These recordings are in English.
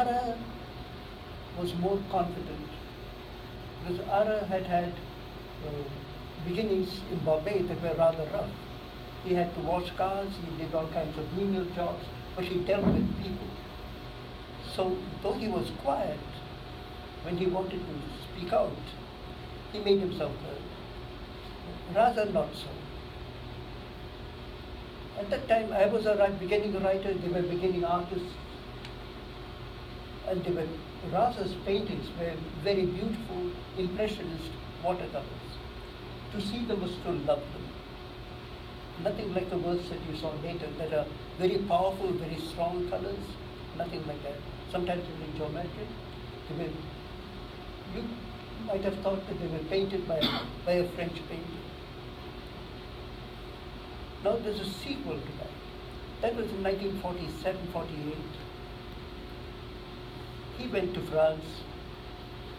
Ara was more confident, because Ara had beginnings in Bombay that were rather rough. He had to wash cars, he did all kinds of menial jobs, but he dealt with people. So though he was quiet, when he wanted to speak out, he made himself heard. Rather not so. At that time, I was a beginning writer, they were beginning artists, and Raza's paintings were very beautiful, impressionist watercolors. To see them was to love them. Nothing like the works that you saw later that are very powerful, very strong colors, nothing like that. Sometimes even geometric. You might have thought that they were painted by a French painter. Now there's a sequel to that. That was in 1947-48. He went to France.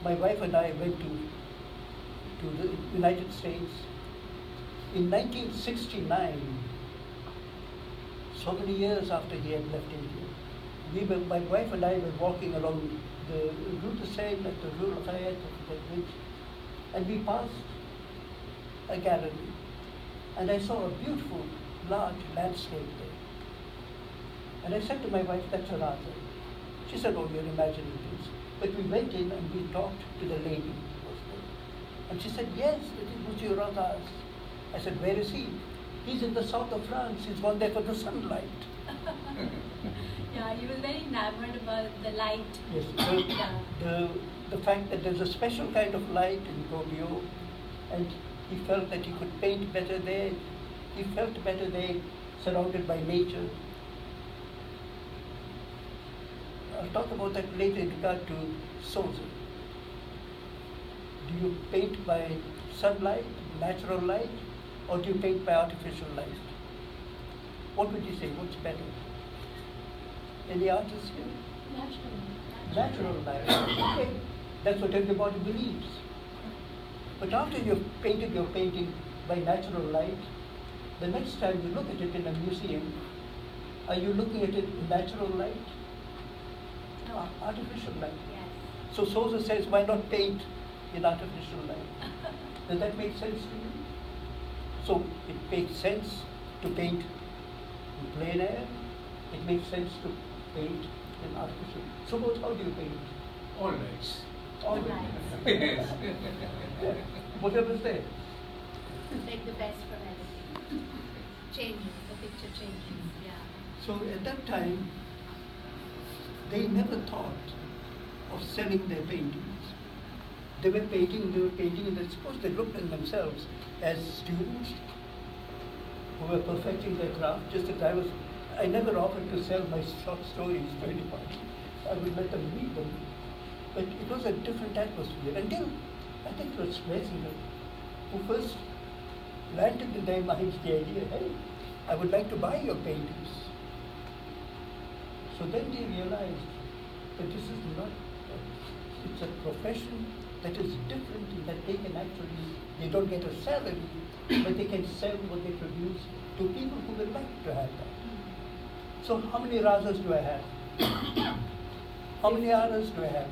My wife and I went to the United States. In 1969, so many years after he had left India, my wife and I were walking along the Rue de Seine at the Rue Lafayette, and we passed a gallery, and I saw a beautiful, large landscape there. And I said to my wife, "That's a Raza." She said, "Oh, you're imagining things." But we went in and we talked to the lady who was there. And she said, "Yes, that is Monsieur Raza's." I said, "Where is he?" "He's in the south of France. He's gone there for the sunlight." Yeah, he was very enamored about the light. Yes, the fact that there's a special kind of light in Romeo, and he felt that he could paint better there. He felt better there, surrounded by nature. I'll talk about that later in regard to Souza. Do you paint by sunlight, natural light, or do you paint by artificial light? What would you say? What's better? Any artists here? Natural light. Okay. That's what everybody believes. But after you've painted your painting by natural light, the next time you look at it in a museum, are you looking at it in natural light? No. Artificial light. Yes. So Souza says, why not paint in artificial light? Does that make sense to you? So it makes sense to paint in plein air. It makes sense to paint in artificial. So how do you paint? All lights. All Lights. Yes. Yeah. Whatever's there. Take the best from everything. Changes, the picture changes, yeah. So at that time, they never thought of selling their paintings. They were painting, and I suppose they looked at themselves as students who were perfecting their craft, just as I never offered to sell my short stories to anybody. I would let them read them. But it was a different atmosphere. Until, I think it was Miseum who first planted in their minds the idea, hey, I would like to buy your paintings. So then they realized that this is not, it's a profession that is different in that they can actually, they don't get a salary, but they can sell what they produce to people who would like to have that. So how many Razas do I have? How many Aras do I have?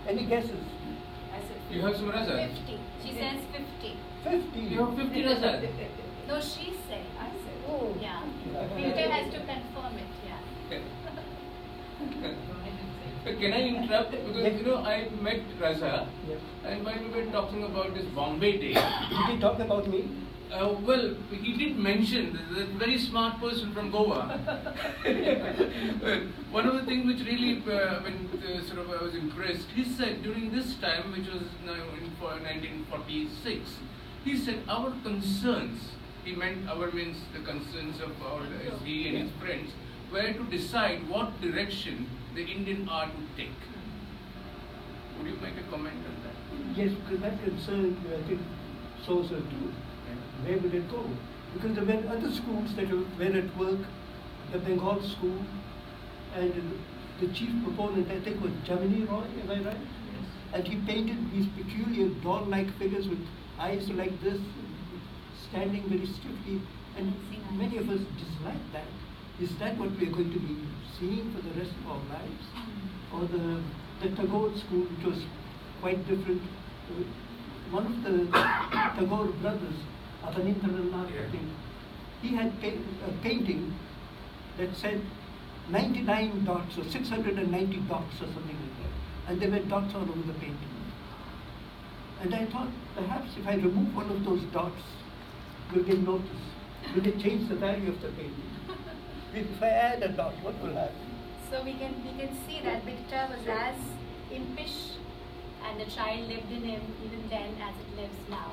Any guesses? I said You have some Razas? 50. She says 50. 50. You have 50 Razas? No, she said. I said. Oh, Yeah. 50. Victor has to confirm it, yeah. Can I interrupt? Because I met Raza, Yes. and while we were talking about this Bombay day, Did he talk about me? well, he did mention the very smart person from Goa. One of the things which really, I was impressed, he said during this time, which was now in 1946, he said our concerns, he meant our means the concerns of our he and his friends, were to decide what direction the Indian art would take. Would you make a comment on that? Yes, because that concerned, I think, Souza too. Where would it go? Because there were other schools that were at work, the Bengal school, and the chief proponent, I think, was Jamini Roy, am I right? Yes. And he painted these peculiar doll-like figures with eyes like this, standing very stiffly, and many of us dislike that. Is that what we are going to be seeing for the rest of our lives? or the Tagore school, which was quite different. One of the Tagore brothers, Abanindranath, I think, he had a painting that said 99 dots or 690 dots or something like that. And there were dots all over the painting. And I thought, perhaps if I remove one of those dots, will they notice? Will it change the value of the painting? If I add a dot, what will happen? So we can see that Victor was as impish and the child lived in him even then as it lives now.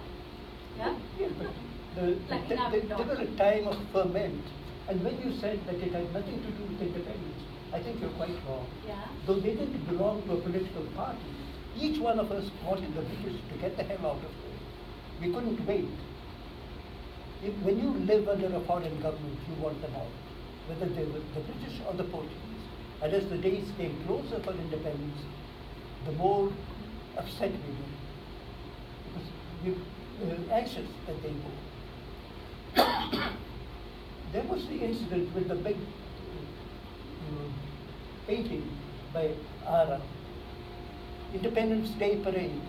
Yeah? Yeah, but there was a time of ferment. And when you said that it had nothing to do with independence, I think you're quite wrong. Yeah. Though they didn't belong to a political party, each one of us fought in the British to get the hell out of there. We couldn't wait. When you live under a foreign government, you want them out, whether they were the British or the Portuguese. And as the days came closer for independence, the more upset we were, because we were anxious that they go. There was the incident with the big painting by Ara, Independence Day Parade.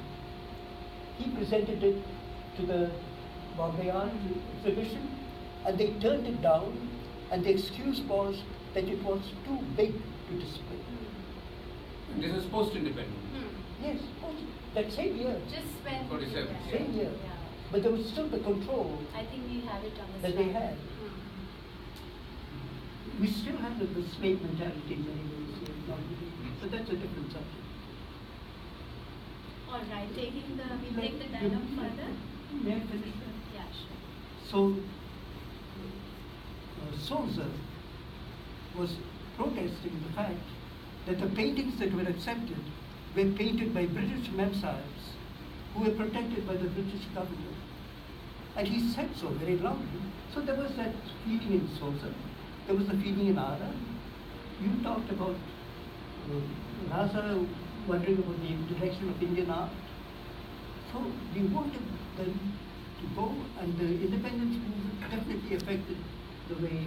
He presented it to the Bombay Art Exhibition, and they turned it down, and the excuse was that it was too big to display. And this is post-independent. Yes, that same year. Just when 47. Same year. Yeah. But there was still the control I think we have it on the that slide. they had. We still have the slave mentality in many ways, but that's a different subject. All right, we'll take the dialogue further. May I finish that? Yeah, sure. So, Souza was protesting the fact that the paintings that were accepted were painted by British memsahibs who were protected by the British government. And he said so very loudly. So there was that feeling in Souza. There was the feeling in Ara. You talked about Raza wondering about the direction of Indian art. So we wanted them to go, and the independence movement definitely affected the way